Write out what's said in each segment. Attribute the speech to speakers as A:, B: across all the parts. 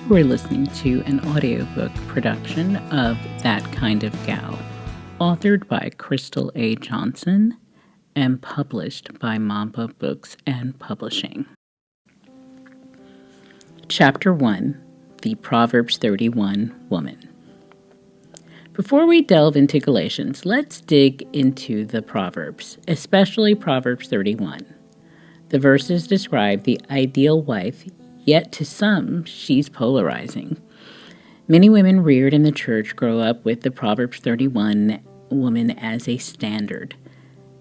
A: We're listening to an audiobook production of That Kind of Gal, authored by Crystal A. Johnson and published by Mamba Books and Publishing. Chapter 1, The Proverbs 31 Woman. Before we delve into Galatians, let's dig into the Proverbs, especially Proverbs 31. The verses describe the ideal wife, yet to some, she's polarizing. Many women reared in the church grow up with the Proverbs 31 woman as a standard.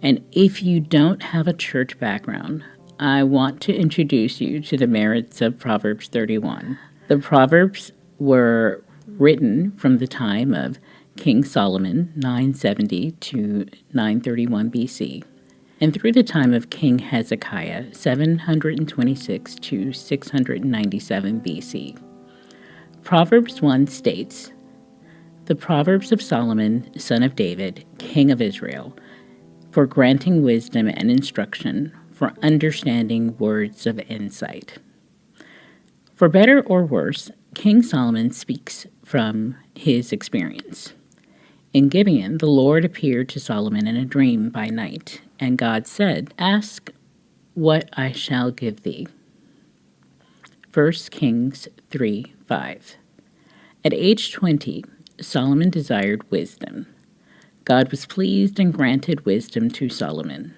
A: And if you don't have a church background, I want to introduce you to the merits of Proverbs 31. The Proverbs were written from the time of King Solomon, 970 to 931 BC. And through the time of King Hezekiah, 726 to 697 BC. Proverbs 1 states, "The Proverbs of Solomon, son of David, king of Israel, for granting wisdom and instruction, for understanding words of insight." For better or worse, King Solomon speaks from his experience. In Gibeon, the Lord appeared to Solomon in a dream by night, and God said, "Ask what I shall give thee." 1 Kings 3:5. At age 20, Solomon desired wisdom. God was pleased and granted wisdom to Solomon.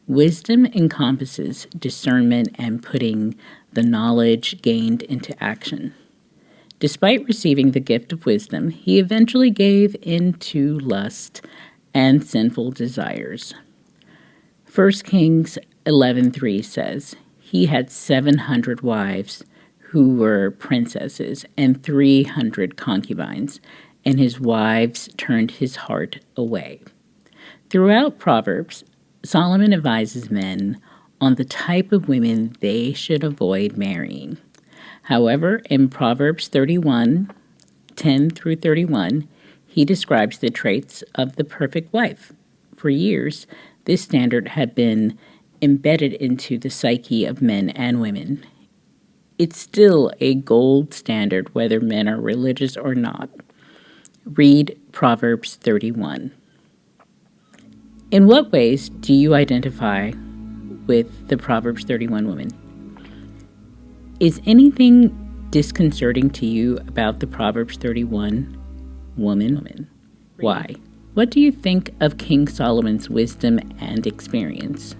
A: Wisdom encompasses discernment and putting the knowledge gained into action. Despite receiving the gift of wisdom, he eventually gave in to lust and sinful desires. 1 Kings 11:3 says, "He had 700 wives who were princesses and 300 concubines, and his wives turned his heart away." Throughout Proverbs, Solomon advises men on the type of women they should avoid marrying. However, in Proverbs 31, 10 through 31, he describes the traits of the perfect wife. For years, this standard had been embedded into the psyche of men and women. It's still a gold standard whether men are religious or not. Read Proverbs 31. In what ways do you identify with the Proverbs 31 woman? Is anything disconcerting to you about the Proverbs 31 woman? Why? What do you think of King Solomon's wisdom and experience?